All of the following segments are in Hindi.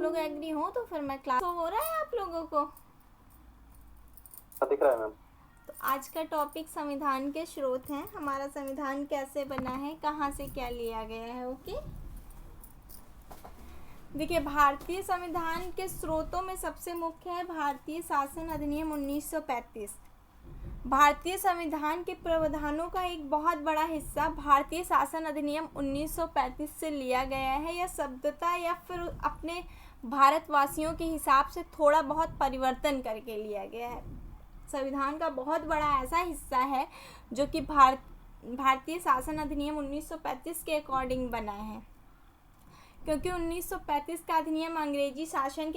लोग एग्री हो तो फिर मैं क्लास हो रहा है आप लोगों को? दिख रहा है मैम। तो आज का टॉपिक संविधान के स्रोत हैं। हमारा संविधान कैसे बना है, कहाँ से क्या लिया गया है। ओके, देखिए भारतीय संविधान के स्रोतों में सबसे मुख्य है भारतीय शासन अधिनियम 1935। भारतीय संविधान के प्रावधानों का एक बहुत बड़ा हिस्सा भारतीय शासन अधिनियम 1935 से लिया गया है। यह शब्दता या फिर अपने भारतवासियों के हिसाब से थोड़ा बहुत परिवर्तन करके लिया गया है। संविधान का बहुत बड़ा ऐसा हिस्सा है जो कि भारतीय शासन अधिनियम 1935 के अकॉर्डिंग बना है, क्योंकि 1935 का अधिनियम अंग्रेजी शासन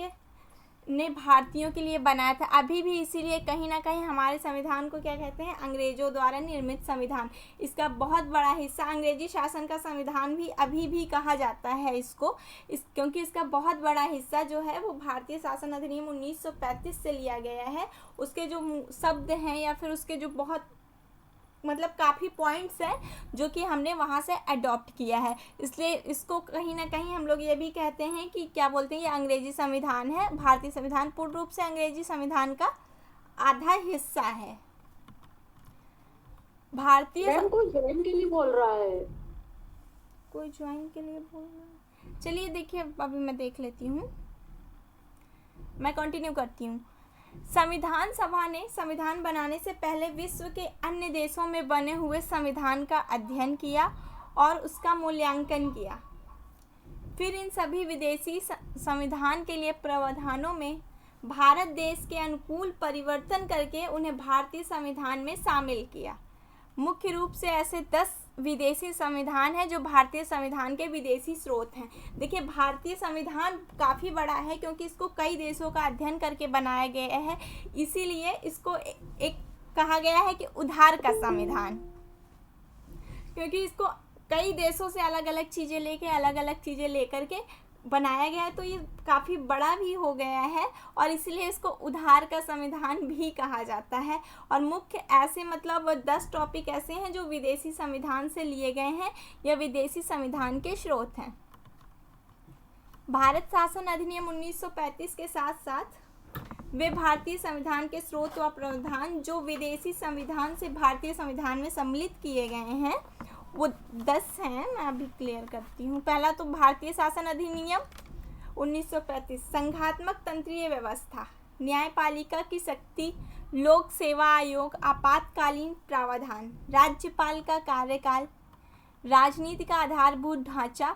ने भारतीयों के लिए बनाया था। अभी भी इसीलिए कहीं ना कहीं हमारे संविधान को क्या कहते हैं, अंग्रेजों द्वारा निर्मित संविधान। इसका बहुत बड़ा हिस्सा अंग्रेजी शासन का संविधान भी अभी भी कहा जाता है इसको, क्योंकि इसका बहुत बड़ा हिस्सा जो है वो भारतीय शासन अधिनियम 1935 से लिया गया है। उसके जो शब्द हैं या फिर उसके जो बहुत काफ़ी पॉइंट्स हैं जो कि हमने वहाँ से अडॉप्ट किया है, इसलिए इसको कहीं ना कहीं हम लोग ये भी कहते हैं कि क्या बोलते हैं, ये अंग्रेजी संविधान है। भारतीय संविधान पूर्ण रूप से अंग्रेजी संविधान का आधा हिस्सा है। भारतीय कोई ज्वाइन के लिए बोल रहा है, कोई ज्वाइन के लिए बोल रहा है। चलिए देखिए, अभी मैं देख लेती हूँ, मैं कंटिन्यू करती हूँ। संविधान सभा ने संविधान बनाने से पहले विश्व के अन्य देशों में बने हुए संविधान का अध्ययन किया और उसका मूल्यांकन किया। फिर इन सभी विदेशी संविधान के लिए प्रावधानों में भारत देश के अनुकूल परिवर्तन करके उन्हें भारतीय संविधान में शामिल किया। मुख्य रूप से ऐसे 10 विदेशी संविधान हैं जो भारतीय संविधान के विदेशी स्रोत हैं। देखिए भारतीय संविधान काफ़ी बड़ा है क्योंकि इसको कई देशों का अध्ययन करके बनाया गया है, इसीलिए इसको एक कहा गया है कि उधार का संविधान, क्योंकि इसको कई देशों से अलग अलग चीज़ें लेकर के बनाया गया है, तो ये काफ़ी बड़ा भी हो गया है और इसलिए इसको उधार का संविधान भी कहा जाता है। और मुख्य ऐसे 10 टॉपिक ऐसे हैं जो विदेशी संविधान से लिए गए हैं या विदेशी संविधान के स्रोत हैं। भारत शासन अधिनियम 1935 के साथ साथ वे भारतीय संविधान के स्रोत व प्रावधान जो विदेशी संविधान से भारतीय संविधान में सम्मिलित किए गए हैं वो 10 हैं। मैं अभी क्लियर करती हूँ। पहला तो भारतीय शासन अधिनियम 1935, संघात्मक तंत्रीय व्यवस्था, न्यायपालिका की शक्ति, लोक सेवा आयोग, आपातकालीन प्रावधान, राज्यपाल का कार्यकाल, राजनीति का आधारभूत ढांचा,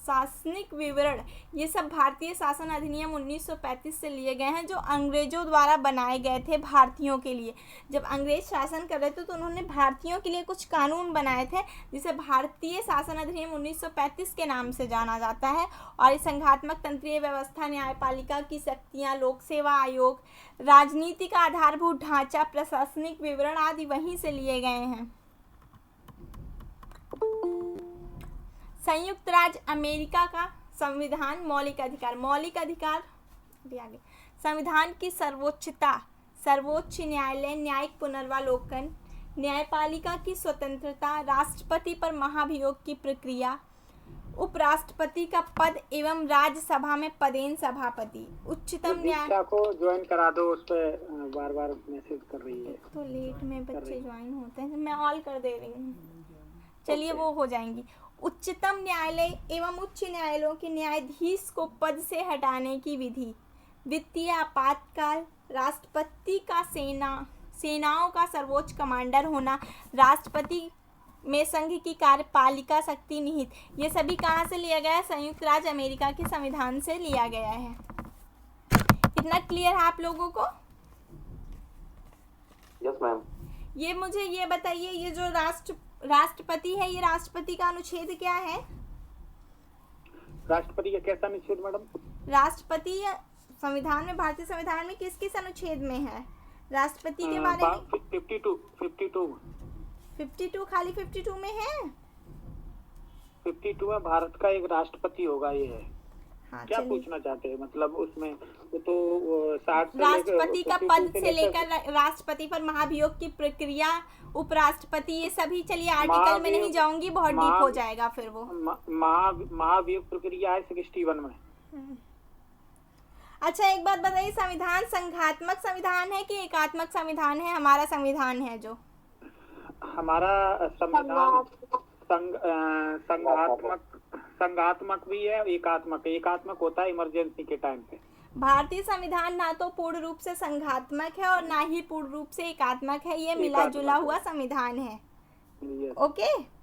प्रशासनिक विवरण, ये सब भारतीय शासन अधिनियम 1935 से लिए गए हैं जो अंग्रेजों द्वारा बनाए गए थे भारतीयों के लिए। जब अंग्रेज शासन कर रहे थे तो उन्होंने भारतीयों के लिए कुछ कानून बनाए थे जिसे भारतीय शासन अधिनियम 1935 के नाम से जाना जाता है। और इस संघात्मक तंत्रीय व्यवस्था, न्यायपालिका की शक्तियाँ, लोक सेवा आयोग, राजनीति का आधारभूत ढांचा, प्रशासनिक विवरण आदि वहीं से लिए गए हैं। संयुक्त राज्य अमेरिका का संविधान, मौलिक अधिकार भी आगे, संविधान की सर्वोच्चता, सर्वोच्च न्यायालय, न्यायिक पुनर्वालोकन, न्यायपालिका की स्वतंत्रता, राष्ट्रपति पर महाभियोग की प्रक्रिया, उपराष्ट्रपति का पद एवं राज्यसभा में पदेन सभापति, उच्चतम न्यायालय को ज्वाइन करा दो, उस पे बार बार मैसेज कर रही है। तो लेट में बच्चे ज्वाइन होते हैं, मैं ऑल कर दे रही हूँ, चलिए वो हो जाएंगी। उच्चतम न्यायालय एवं उच्च न्यायालयों के न्यायाधीश को पद से हटाने की विधि, वित्तीय आपातकाल, राष्ट्रपति का सेनाओं का सर्वोच्च कमांडर होना, राष्ट्रपति में संघ की कार्यपालिका शक्ति निहित, ये सभी कहाँ से लिया गया है, संयुक्त राज्य अमेरिका के संविधान से लिया गया है। इतना क्लियर है आप लोगों को? Yes ma'am. ये मुझे ये बताइए, ये जो राष्ट्रपति है, ये राष्ट्रपति का अनुच्छेद क्या है? राष्ट्रपति का कैसा अनुच्छेद मैडम? राष्ट्रपति संविधान में, भारतीय संविधान में किस किस अनुच्छेद में है राष्ट्रपति के बारे में? 52 खाली 52 में है। 52 में भारत का एक राष्ट्रपति होगा, ये है। हाँ, क्या पूछना चाहते हैं मतलब उसमें? वो तो 60 राष्ट्रपति का पद से लेकर राष्ट्रपति पर महाभियोग की प्रक्रिया, उपराष्ट्रपति, ये सभी, चलिए आर्टिकल में नहीं जाऊंगी, बहुत डीप हो जाएगा फिर वो। महाभियोग प्रक्रिया है 61 में। अच्छा एक बात बताइए, संविधान संघात्मक संविधान है कि एकात्मक संविधान है? हमारा संविधान है जो हमारा संविधान संघात्मक भी है, एकात्मक होता है इमरजेंसी के टाइम पे। भारतीय संविधान ना तो पूर्ण रूप से संघात्मक है और ना ही पूर्ण रूप से एकात्मक है, ये मिला जुला हुआ संविधान है। ओके।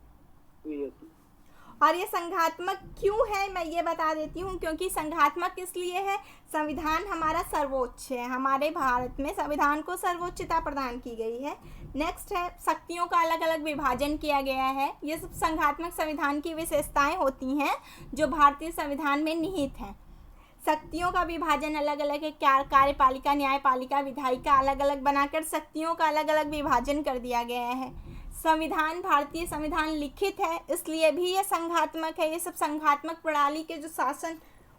और ये संघात्मक क्यों है मैं ये बता देती हूँ, क्योंकि संघात्मक इसलिए है, संविधान हमारा सर्वोच्च है, हमारे भारत में संविधान को सर्वोच्चता प्रदान की गई है। नेक्स्ट है, शक्तियों का अलग अलग विभाजन किया गया है। ये सब संघात्मक संविधान की विशेषताएं होती हैं जो भारतीय संविधान में निहित हैं। शक्तियों का विभाजन अलग अलग है, कार्यपालिका, न्यायपालिका, विधायिका अलग अलग बनाकर शक्तियों का अलग अलग विभाजन कर दिया गया है। संविधान, भारतीय संविधान लिखित है, इसलिए भी ये संघात्मक है। ये सब संघात्मक प्रणाली के जो शासन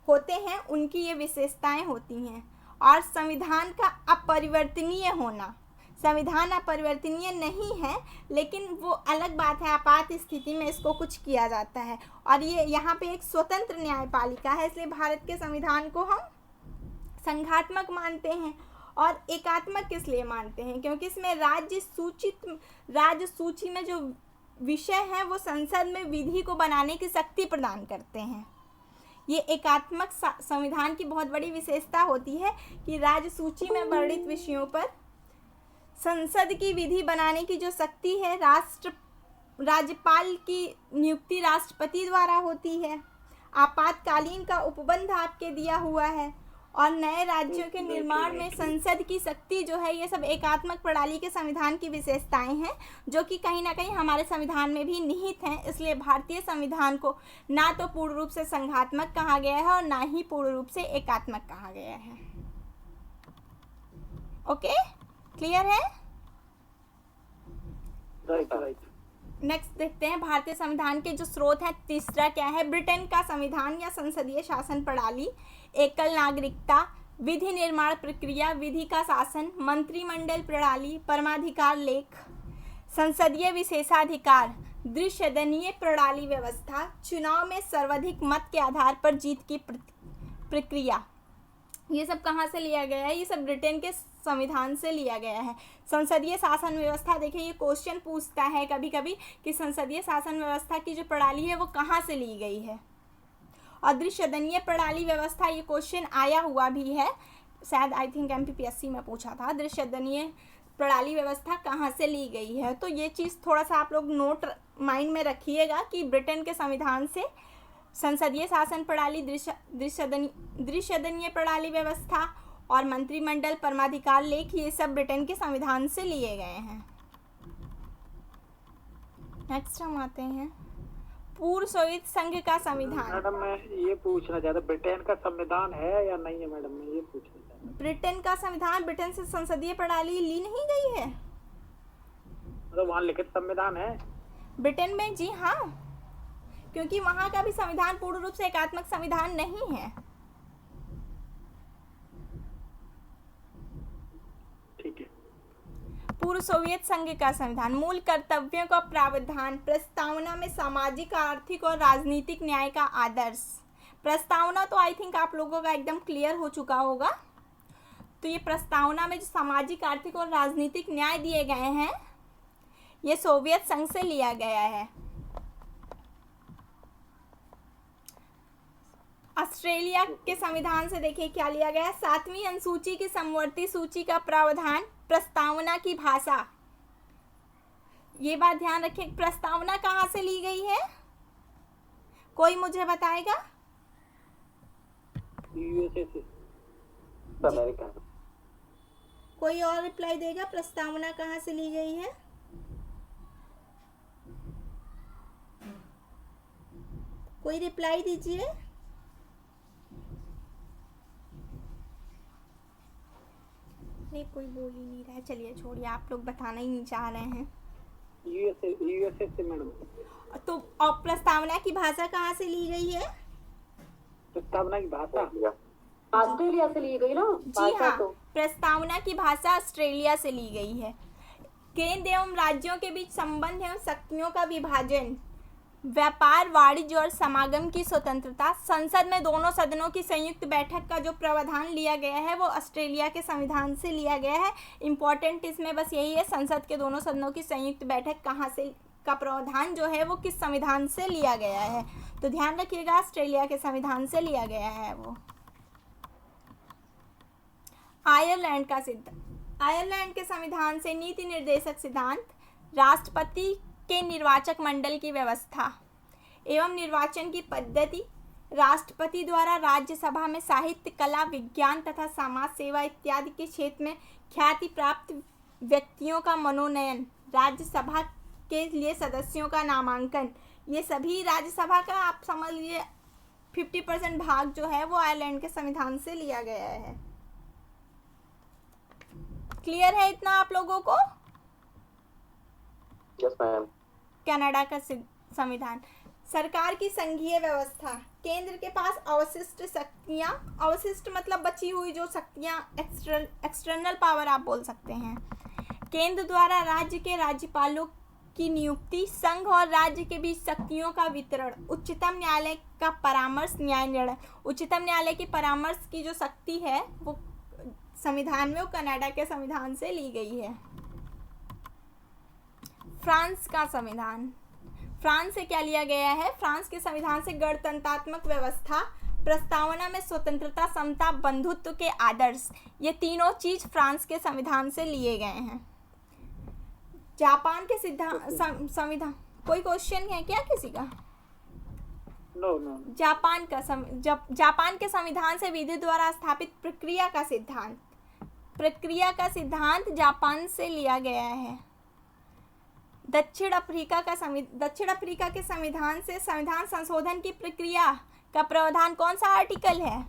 होते हैं उनकी ये विशेषताएं होती हैं। और संविधान का अपरिवर्तनीय होना, संविधान अपरिवर्तनीय नहीं है, लेकिन वो अलग बात है, आपात स्थिति में इसको कुछ किया जाता है। और ये यहाँ पे एक स्वतंत्र न्यायपालिका है, इसलिए भारत के संविधान को हम संघात्मक मानते हैं। और एकात्मक किस लिए मानते हैं? क्योंकि इसमें राज्य सूची में जो विषय हैं वो संसद में विधि को बनाने की शक्ति प्रदान करते हैं। ये एकात्मक संविधान की बहुत बड़ी विशेषता होती है कि राज्य सूची में वर्णित विषयों पर संसद की विधि बनाने की जो शक्ति है, राज्यपाल की नियुक्ति राष्ट्रपति द्वारा होती है। आपातकालीन का उपबंध आपके दिया हुआ है। और नए राज्यों के निर्माण में संसद की शक्ति जो है, ये सब एकात्मक प्रणाली के संविधान की विशेषताएं हैं जो कि कहीं ना कहीं हमारे संविधान में भी निहित हैं। इसलिए भारतीय संविधान को ना तो पूर्ण रूप से संघात्मक कहा गया है और ना ही पूर्ण रूप से एकात्मक कहा गया है। ओके, क्लियर है? राइट। नेक्स्ट देखते हैं भारतीय संविधान के जो स्रोत हैं। तीसरा क्या है? ब्रिटेन का संविधान या संसदीय शासन प्रणाली, एकल नागरिकता, विधि निर्माण प्रक्रिया, विधि का शासन, मंत्रिमंडल प्रणाली, परमाधिकार लेख, संसदीय विशेषाधिकार, द्विसदनीय प्रणाली व्यवस्था, चुनाव में सर्वाधिक मत के आधार पर जीत की प्रक्रिया। ये सब कहाँ से लिया गया है? ये सब ब्रिटेन के संविधान से लिया गया है। संसदीय शासन व्यवस्था, देखिए ये क्वेश्चन पूछता है कभी कभी कि संसदीय शासन व्यवस्था की जो प्रणाली है वो कहाँ से ली गई है। और द्विसदनीय प्रणाली व्यवस्था, ये क्वेश्चन आया हुआ भी है, शायद आई थिंक MPPSC में पूछा था, द्विसदनीय प्रणाली व्यवस्था कहाँ से ली गई है। तो ये चीज़ थोड़ा सा आप लोग नोट माइंड में रखिएगा कि ब्रिटेन के संविधान से संसदीय शासन प्रणाली, द्विसदनीय प्रणाली व्यवस्था और मंत्रिमंडल, परमाधिकार लेख, ये सब ब्रिटेन के संविधान से लिए गए हैं। नेक्स्ट हम आते हैं पूर्व सोवियत संघ का संविधान। मैडम मैं ये पूछना चाहता, ब्रिटेन का संविधान है या नहीं है? मैडम मैं ये पूछना चाहता। ब्रिटेन का संविधान, ब्रिटेन से संसदीय प्रणाली ली नहीं गई है। तो वहाँ लिखित संविधान है ब्रिटेन में? जी हाँ, क्योंकि वहाँ का भी संविधान पूर्ण रूप से एकात्मक संविधान नहीं है। ठीक है। पूर्व सोवियत संघ का संविधान, मूल कर्तव्यों का प्रावधान, प्रस्तावना में सामाजिक, आर्थिक और राजनीतिक न्याय का आदर्श। प्रस्तावना तो आई थिंक आप लोगों का एकदम क्लियर हो चुका होगा। तो ये प्रस्तावना में जो सामाजिक, आर्थिक और राजनीतिक न्याय दिए गए हैं ये सोवियत संघ से लिया गया है। ऑस्ट्रेलिया के संविधान से देखिए क्या लिया गया है। 7वीं अनुसूची की समवर्ती सूची का प्रावधान, प्रस्तावना की भाषा। ये बात ध्यान रखें, प्रस्तावना कहाँ से ली गई है? कोई मुझे बताएगा? USA से, अमेरिका। कोई और रिप्लाई देगा? प्रस्तावना कहाँ से ली गई है? कोई रिप्लाई दीजिए। कोई बोल ही नहीं रहा है, चलिए छोड़िए, आप लोग बताना ही नहीं चाह रहे हैं। USA से मैडम। तो और प्रस्तावना की भाषा कहाँ से ली गई है? प्रस्तावना की भाषा ऑस्ट्रेलिया से ली गई ना? जी हाँ, प्रस्तावना की भाषा ऑस्ट्रेलिया से ली गई है। केंद्र एवं राज्यों के बीच संबंध एवं शक्तियों का विभाजन व्यापार, वाणिज्य और समागम की स्वतंत्रता। संसद में दोनों सदनों की संयुक्त बैठक का जो प्रावधान लिया गया है वो ऑस्ट्रेलिया के संविधान से लिया गया है। इम्पोर्टेंट इसमें बस यही है, संसद के दोनों सदनों की संयुक्त बैठक कहाँ से का प्रावधान जो है वो किस संविधान से लिया गया है, तो ध्यान रखिएगा ऑस्ट्रेलिया के संविधान से लिया गया है वो। आयरलैंड का सिद्धांत। आयरलैंड के संविधान से नीति निर्देशक सिद्धांत, राष्ट्रपति के निर्वाचक मंडल की व्यवस्था एवं निर्वाचन की पद्धति, राष्ट्रपति द्वारा राज्यसभा में साहित्य, कला, विज्ञान तथा समाज सेवा इत्यादि के क्षेत्र में ख्याति प्राप्त व्यक्तियों का मनोनयन, राज्यसभा के लिए सदस्यों का नामांकन, ये सभी राज्यसभा का आप समझ लीजिए 50% भाग जो है वो आयरलैंड के संविधान से लिया गया है। क्लियर है इतना आप लोगों को? Yes ma'am. कनाडा का संविधान। सरकार की संघीय व्यवस्था, केंद्र के पास अवशिष्ट शक्तियां, अवशिष्ट मतलब बची हुई जो शक्तियां, एक्सटर्नल पावर आप बोल सकते हैं। केंद्र द्वारा राज्य के राज्यपालों की नियुक्ति, संघ और राज्य के बीच शक्तियों का वितरण, उच्चतम न्यायालय का परामर्श, न्याय निर्णय। उच्चतम न्यायालय की परामर्श की जो शक्ति है वो संविधान में, वो कनाडा के संविधान से ली गई है। फ्रांस का संविधान। फ्रांस से क्या लिया गया है? फ्रांस के संविधान से गणतंत्रात्मक व्यवस्था, प्रस्तावना में स्वतंत्रता, समता, बंधुत्व के आदर्श, ये तीनों चीज फ्रांस के संविधान से लिए गए हैं। जापान के संविधान, कोई क्वेश्चन है क्या किसी का? No no. जापान के संविधान से विधि द्वारा स्थापित प्रक्रिया का सिद्धांत, प्रक्रिया का सिद्धांत जापान से लिया गया है। दक्षिण अफ्रीका के संविधान से संविधान संशोधन की प्रक्रिया का प्रावधान कौन सा आर्टिकल है?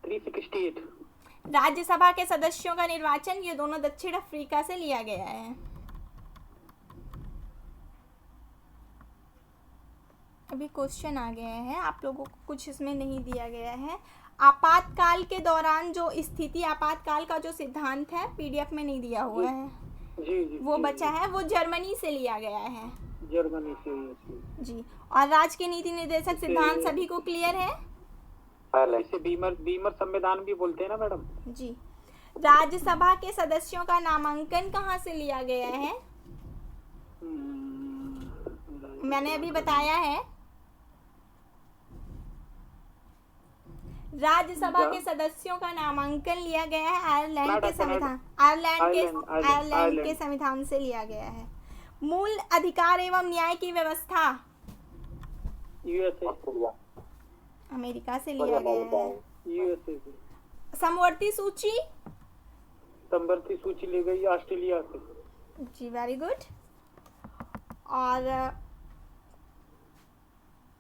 368। राज्यसभा के सदस्यों का निर्वाचन, ये दोनों दक्षिण अफ्रीका से लिया गया है। अभी क्वेश्चन आ गया है, आप लोगों को कुछ इसमें नहीं दिया गया है। आपातकाल के दौरान जो स्थिति, आपातकाल का जो सिद्धांत है पीडीएफ में नहीं दिया हुआ है, जी वो बचा है, वो जर्मनी से लिया गया है। जर्मनी से जी। और राज्य के नीति निर्देशक सिद्धांत सभी को क्लियर है? इसे बीमर संविधान भी बोलते हैं ना मैडम? जी। राज्यसभा के सदस्यों का नामांकन कहाँ से लिया गया है? मैंने अभी बताया है, राज्यसभा के सदस्यों का नामांकन लिया गया है आयरलैंड के संविधान, आयरलैंड के संविधान से लिया गया है। मूल अधिकार एवं न्याय की व्यवस्था यूएसए, अमेरिका से लिया गया है। यूएसए। समवर्ती सूची ली गई ऑस्ट्रेलिया से। जी, वेरी गुड। और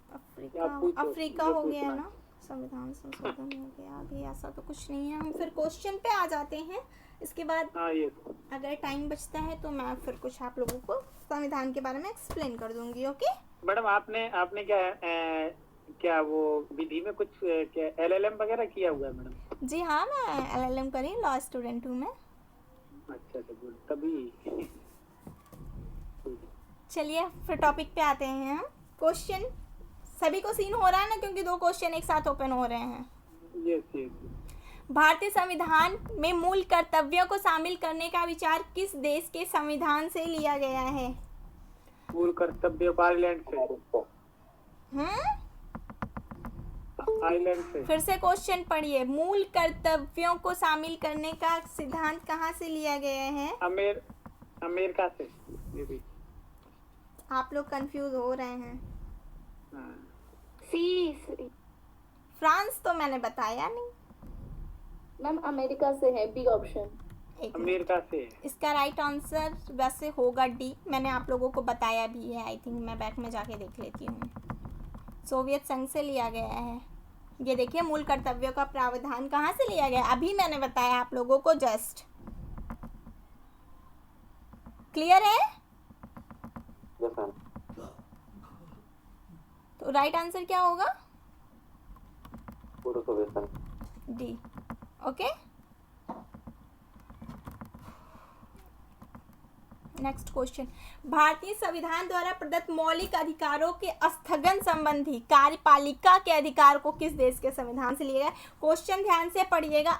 अफ्रीका हो गया ना, संविधान संशोधन हो गया। अभी ऐसा तो कुछ नहीं है, हम फिर क्वेश्चन पे आ जाते हैं। इसके बाद अगर टाइम बचता है तो मैं फिर कुछ आप लोगों को संविधान के बारे में एक्सप्लेन कर दूंगी। ओके मैडम, आपने क्या वो विधि में कुछ क्या LLM वगैरह किया हुआ है मैडम? जी हाँ, मैं LLM करी, लॉ स्टूडेंट हूँ मैं। अच्छा गुड, तभी। चलिए फिर टॉपिक पे आते हैं हम। क्वेश्चन सभी को सीन हो रहा है ना, क्योंकि दो क्वेश्चन एक साथ ओपन हो रहे हैं। यस। भारतीय संविधान में मूल कर्तव्यों को शामिल करने का विचार किस देश के संविधान से लिया गया है? मूल कर्तव्य आयरलैंड से। आयरलैंड से। फिर से क्वेश्चन पढ़िए, मूल कर्तव्यों को शामिल करने का सिद्धांत कहाँ से लिया गया है? अमेरिका से। आप लोग कंफ्यूज हो रहे हैं। सी फ्रांस तो मैंने बताया नहीं मैम, अमेरिका से है बी ऑप्शन। अमेरिका से। इसका राइट आंसर वैसे होगा डी, मैंने आप लोगों को बताया भी है। आई थिंक मैं बैक में जाके देख लेती हूँ। सोवियत संघ से लिया गया है। ये देखिए, मूल कर्तव्यों का प्रावधान कहाँ से लिया गया, अभी मैंने बताया आप लोगों को जस्ट। क्लियर है? तो राइट आंसर क्या होगा? डी। ओके, नेक्स्ट क्वेश्चन, भारतीय संविधान द्वारा प्रदत्त मौलिक अधिकारों के स्थगन संबंधी कार्यपालिका के अधिकार को किस देश के संविधान से लिया गया? क्वेश्चन ध्यान से पढ़िएगा।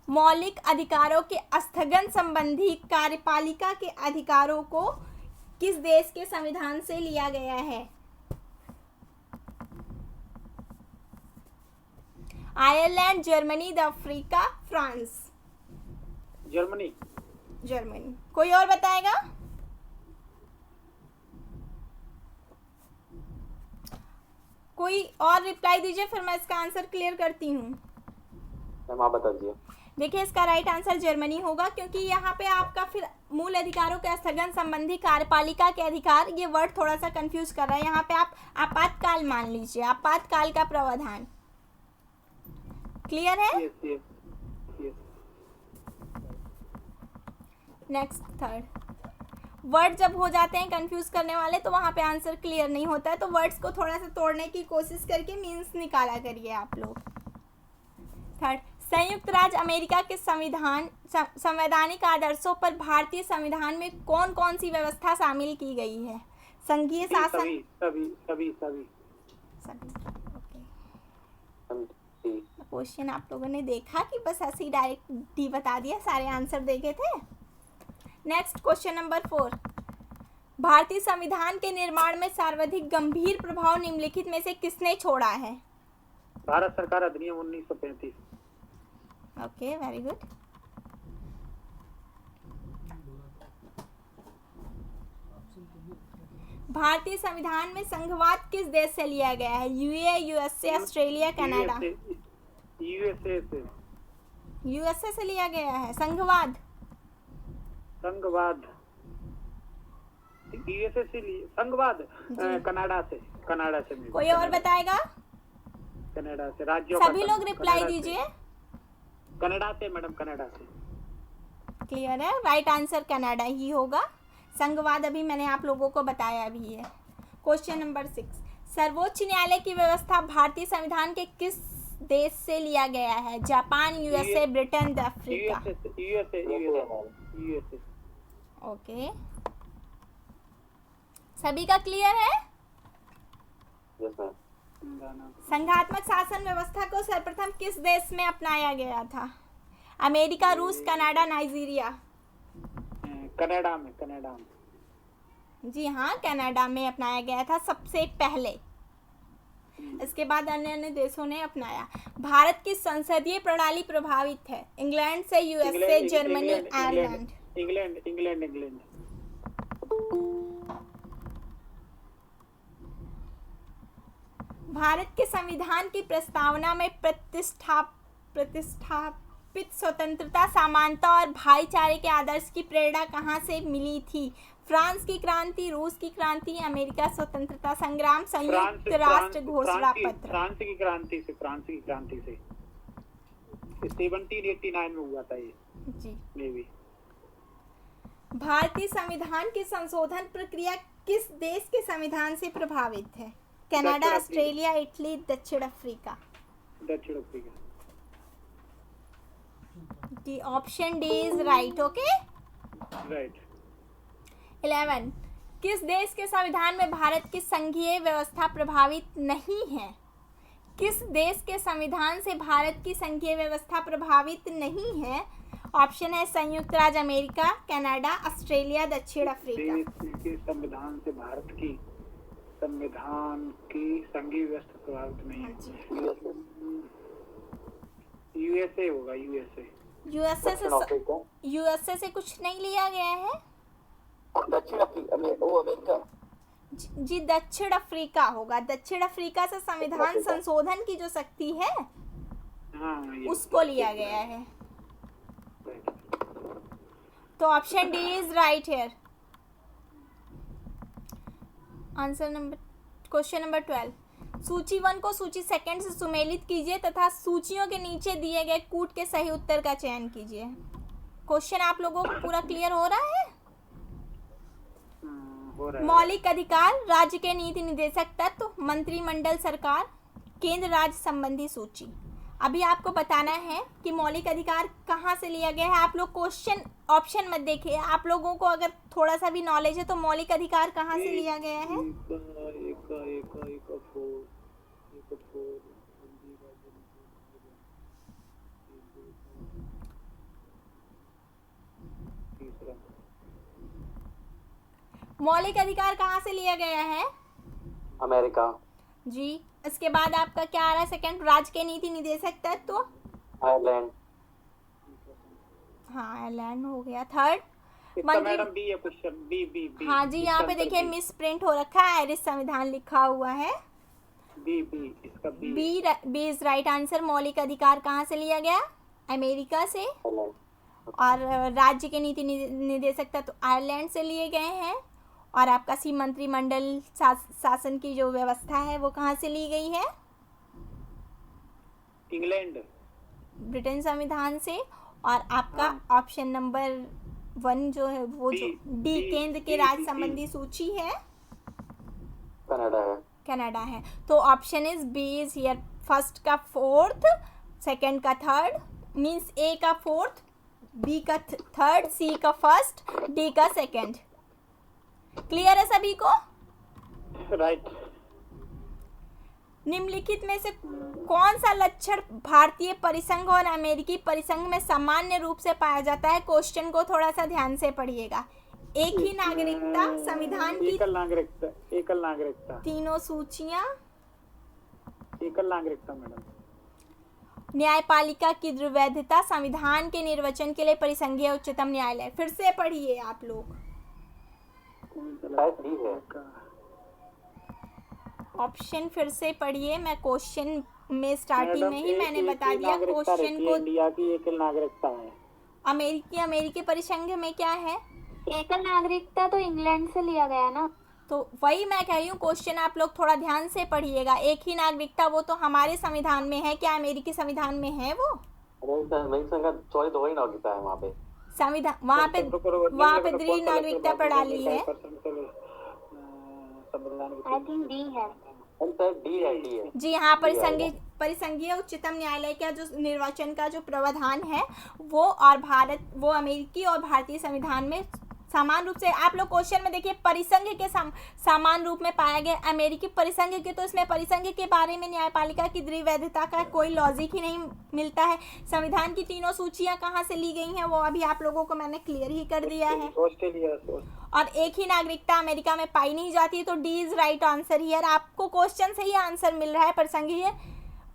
मौलिक अधिकारों के स्थगन संबंधी कार्यपालिका के अधिकारों को किस देश के संविधान से लिया गया है? Ireland, Germany, the Africa, France. Germany. Germany. कोई और बताएगा? कोई और रिप्लाई दीजिए, फिर मैं इसका आंसर क्लियर करती हूँ। मैम आप बता दीजिए। देखिए, इसका राइट आंसर जर्मनी होगा, क्योंकि यहाँ पे आपका फिर मूल अधिकारों के स्थगन संबंधी कार्यपालिका के अधिकार, ये वर्ड थोड़ा सा कंफ्यूज कर रहा है। यहाँ पे आप आपातकाल मान लीजिए, आपातकाल का प्रावधान। क्लियर है? Yes yes yes. Next third, word जब हो जाते हैं कंफ्यूज करने वाले तो वहाँ पे आंसर क्लियर नहीं होता है, तो वर्ड्स को थोड़ा सा तोड़ने की कोशिश करके मीन्स निकाला करिए आप लोग। थर्ड, संयुक्त राज्य अमेरिका के संवैधानिक आदर्शों पर भारतीय संविधान में कौन कौन सी व्यवस्था शामिल की गई है? संघीय शासन। सभी सभी सभी सभी। ओके, क्वेश्चन आप लोगों ने देखा कि बस ऐसे ही डायरेक्ट डी बता दिया, सारे आंसर देखे थे। नेक्स्ट क्वेश्चन नंबर 4, भारतीय संविधान के निर्माण में सर्वाधिक गंभीर प्रभाव निम्नलिखित में से किसने छोड़ा है? भारत सरकार अधिनियम 1935। Okay, very good. भारतीय संविधान में संघवाद किस देश से लिया गया है? USA, Australia, Canada. यूएसए से लिया गया है संघवाद। संघवाद यूएसए से संघवाद कनाडा से कोई और बताएगा? कनाडा से राज्यों सभी लोग रिप्लाई दीजिए। कनाडा से मैडम, कनाडा से। क्लियर है, राइट आंसर कनाडा ही होगा। संघवाद अभी मैंने आप लोगों को बताया भी है। क्वेश्चन नंबर 6, सर्वोच्च न्यायालय की व्यवस्था भारतीय संविधान के किस देश से लिया गया है? Japan, USA, Britain, the Africa. USA. Okay, सभी का क्लियर है? Yes ma'am. संघात्मक शासन व्यवस्था को सर्वप्रथम किस देश में अपनाया गया था? अमेरिका, रूस, कनाडा, नाइजीरिया। कनाडा में। जी हाँ, कनाडा में अपनाया गया था सबसे पहले। इसके बाद अन्य अन्य देशों ने अपनाया। भारत की संसदीय प्रणाली प्रभावित है इंग्लैंड से, USA, Germany, Ireland. England. Bharat के संविधान की प्रस्तावना में प्रतिष्ठापित स्वतंत्रता, समानता और भाईचारे के आदर्श की प्रेरणा कहाँ से मिली थी? फ्रांस की क्रांति, रूस की क्रांति, अमेरिका स्वतंत्रता संग्राम, संयुक्त राष्ट्र घोषणा पत्र। फ्रांस की क्रांति से 1789 में हुआ था ये जी। मे भी। भारतीय संविधान की संशोधन प्रक्रिया किस देश के संविधान से प्रभावित है? कनाडा, ऑस्ट्रेलिया, इटली, दक्षिण Africa. D, option D is right. Okay, right. 11, किस देश के संविधान में भारत की संघीय व्यवस्था प्रभावित नहीं है? किस देश के संविधान से भारत की संघीय व्यवस्था प्रभावित नहीं है? ऑप्शन है संयुक्त राज्य अमेरिका, कनाडा, ऑस्ट्रेलिया, दक्षिण अफ्रीका। देश के संविधान से भारत की संविधान की संघीय व्यवस्था प्रभावित नहीं है। यूएसए होगा। यूएसए से कुछ नहीं लिया गया है दक्षिण अफ्रीका जी, दक्षिण अफ्रीका होगा। दक्षिण अफ्रीका से संविधान संशोधन की जो शक्ति है उसको लिया गया है। तो option D is right here. Answer number, question number 12, सूची 1 को सूची 2 से सुमेलित कीजिए तथा सूचियों के नीचे दिए गए कूट के सही उत्तर का चयन कीजिए। क्वेश्चन आप लोगों को पूरा क्लियर हो रहा है? मौलिक अधिकार, राज्य के नीति निदेशक तत्व, मंत्रिमंडल सरकार, केंद्र राज्य संबंधी सूची। अभी आपको बताना है कि मौलिक अधिकार कहाँ से लिया गया है। आप लोग क्वेश्चन ऑप्शन मत देखिए, आप लोगों को अगर थोड़ा सा भी नॉलेज है तो मौलिक अधिकार कहाँ से लिया गया है। मौलिक अधिकार कहाँ से लिया गया है? अमेरिका। जी। इसके बाद आपका क्या आ रहा है? सेकंड, राज्य के नीति निदेशक तत्व। आयरलैंड। हाँ, आयरलैंड हो गया। थर्ड, इसका मैडम बी है क्वेश्चन, बी बी बी। हाँ जी, यहाँ पे देखिए मिस प्रिंट हो रखा है, आयरिश संविधान लिखा हुआ है। बी बी इसका B. B is right answer. मौलिक अधिकार कहाँ से लिया गया? अमेरिका से। आयरलैंड। और राज्य के नीति निदेशक तत्व आयरलैंड से लिए गए हैं। और आपका सी मंत्रिमंडल शासन की जो व्यवस्था है वो कहाँ से ली गई है? इंग्लैंड। ब्रिटेन संविधान से। और आपका ऑप्शन नंबर 1 जो है वो जो डी केंद्र के राज्य संबंधी सूची है, कनाडा है। कनाडा है। तो option is B is here. First का फोर्थ, सेकंड का थर्ड, मींस ए का फोर्थ, बी का थर्ड, सी का फर्स्ट, डी का सेकंड। क्लियर है सभी को? राइट। निम्नलिखित में से कौन सा लक्षण भारतीय परिसंघ और अमेरिकी परिसंघ में सामान्य रूप से पाया जाता है? क्वेश्चन को थोड़ा सा ध्यान से पढ़िएगा। एक ही नागरिकता, संविधान की एकल नागरिकता, एकल नागरिकता, तीनों सूचियां, एकल नागरिकता मैडम, न्यायपालिका की द्विवैधता, संविधान के निर्वचन के लिए परिसंघीय उच्चतम न्यायालय। फिर से पढ़िए आप लोग। शायद डी है। ऑप्शन फिर से पढ़िए। मैं क्वेश्चन में स्टार्टिंग में ही मैंने बता दिया नागरिकता क्वेश्चन रहती है, को। इंडिया की एकल नागरिकता है। अमेरिकी परिसंघ में क्या है? एकल नागरिकता तो इंग्लैंड से लिया गया ना। तो वही मैं कह रही हूँ, क्वेश्चन आप लोग थोड़ा ध्यान से पढ़िएगा। एक ही नागरिकता वो तो हमारे संविधान में है, क्या अमेरिकी संविधान में है वो? अमेरिका संघ चौड़ी तो वही नागरिकता है वहाँ पे। संविधान वहाँ पे द्वि नागरिकता प्रणाली है। आई थिंक डी है। डी है, डी है। जी हाँ, परिसंघीय उच्चतम न्यायालय का जो निर्वाचन का जो प्रावधान है वो अमेरिकी और भारतीय संविधान में समान रूप से, आप लोग क्वेश्चन में देखिए, परिसंघ के समान रूप में पाया गया। अमेरिकी परिसंघ के तो इसमें परिसंघ के बारे में न्यायपालिका की द्विवैधता का कोई लॉजिक ही नहीं मिलता है। संविधान की तीनों सूचियां कहाँ से ली गई हैं वो अभी आप लोगों को मैंने क्लियर ही कर दिया है। ऑस्ट्रेलिया। और एक ही नागरिकता अमेरिका में पाई नहीं जाती, तो D is right answer here. आपको क्वेश्चन से ही आंसर मिल रहा है। परिसंघीय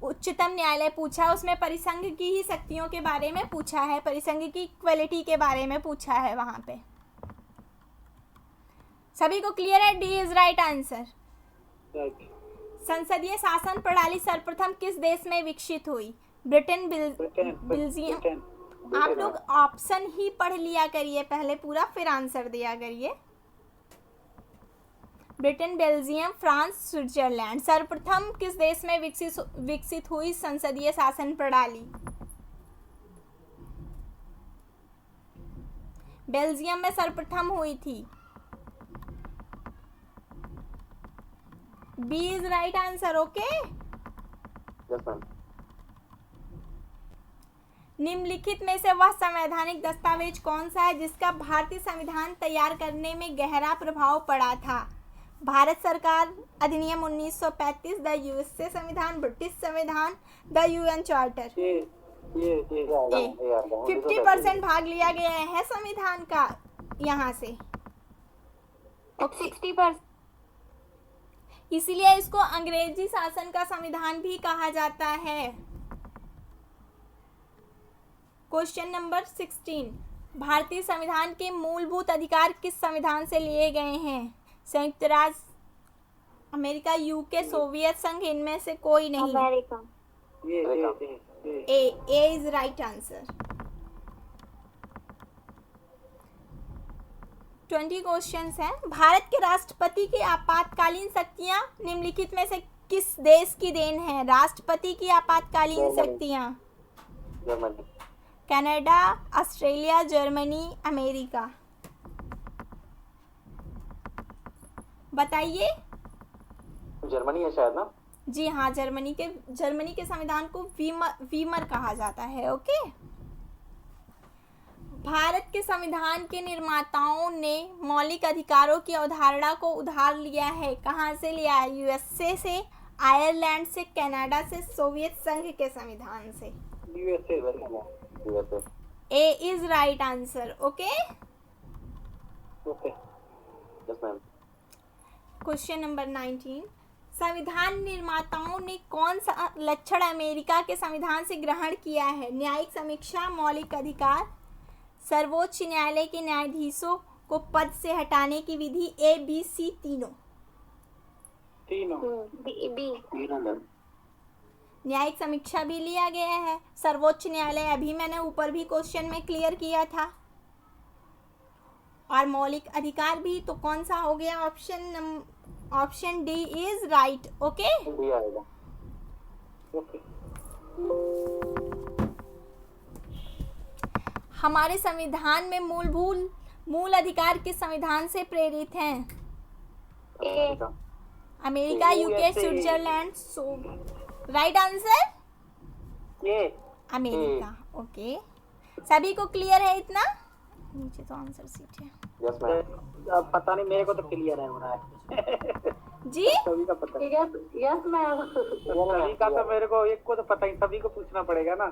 उच्चतम न्यायालय पूछा, उसमें परिसंघ की ही शक्तियों के बारे में पूछा है, परिसंघ की इक्वलिटी के बारे में पूछा है वहां पे। सभी को क्लियर है? D is right answer. संसदीय शासन प्रणाली सर्वप्रथम किस देश में विकसित हुई? Britain, Belgium. आप लोग ऑप्शन ही पढ़ लिया करिए पहले पूरा, फिर आंसर दिया करिए। Britain, Belgium, France, Switzerland. सर्वप्रथम किस देश में विकसित हुई संसदीय शासन प्रणाली? बेल्जियम में सर्वप्रथम हुई थी। B is right answer. Okay. Yes ma'am. निम्नलिखित में से वह संवैधानिक दस्तावेज कौन सा है जिसका भारतीय संविधान तैयार करने में गहरा प्रभाव पड़ा था? भारत सरकार अधिनियम 1935, द यूएसए संविधान, ब्रिटिश संविधान, द यूएन चार्टर। 50% भाग लिया गया है संविधान का यहाँ से। 60%। इसीलिए इसको अंग्रेजी शासन का संविधान भी कहा जाता है। क्वेश्चन नंबर 16, भारतीय संविधान के मूलभूत अधिकार किस संविधान से लिए गए हैं? संयुक्त राज्य अमेरिका, यूके, सोवियत संघ, इनमें से कोई नहीं। America. A is right answer. 20 questions हैं। भारत के राष्ट्रपति की आपातकालीन शक्तियां निम्नलिखित में से किस देश की देन है? राष्ट्रपति की आपातकालीन शक्तियां। Germany. Canada, Australia, Germany, America. बताइए। जर्मनी है शायद ना। जी हाँ, जर्मनी के संविधान को वीमर कहा जाता है। ओके। भारत के संविधान के निर्माताओं ने मौलिक अधिकारों की अवधारणा को उधार लिया है। कहाँ से लिया है? यूएसए से, आयरलैंड से, कनाडा से, सोवियत संघ के संविधान से। USA। A is right answer. Okay. Okay. Yes ma'am। Question number 19, संविधान निर्माताओं ने कौन सा लक्षण अमेरिका के संविधान से ग्रहण किया है? न्यायिक समीक्षा, मौलिक अधिकार, सर्वोच्च न्यायालय के न्यायाधीशों को पद से हटाने की विधि, ए बी सी तीनों। तीनों। न्यायिक समीक्षा भी लिया गया है, सर्वोच्च न्यायालय अभी मैंने ऊपर भी क्वेश्चन में क्लियर किया था, और मौलिक अधिकार भी। तो कौन सा हो गया? Option D is right. Okay. D आएगा। ओके। हमारे संविधान में मूल अधिकार किस संविधान से प्रेरित हैं? America. America, UK, USA। Switzerland, right answer ये अमेरिका। ओके। सभी को क्लियर है इतना? नीचे तो आंसर सीट है। Yes ma'am। अब पता नहीं, मेरे को तो क्लियर है हो रहा है। जी सभी का पता है। Yes ma'am. सभी का तो मेरे को एक को तो पता ही, सभी को पूछना पड़ेगा ना।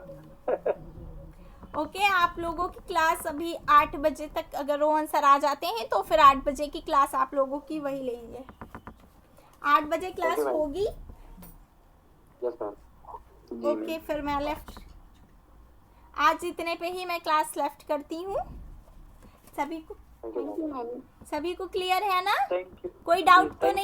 ओके। आप लोगों की क्लास अभी 8 बजे तक, अगर रोहन सर आ जाते हैं तो फिर 8 बजे की क्लास आप लोगों की वही लेंगे। 8 बजे क्लास Okay, ma'am। होगी। Yes ma'am। ओके। फिर मैं लेफ्ट, आज इतने पे ही मैं क्लास लेफ्ट करती हूँ। सभी को Thank you ma'am। सभी को क्लियर है ना? Thank you. कोई डाउट तो नहीं?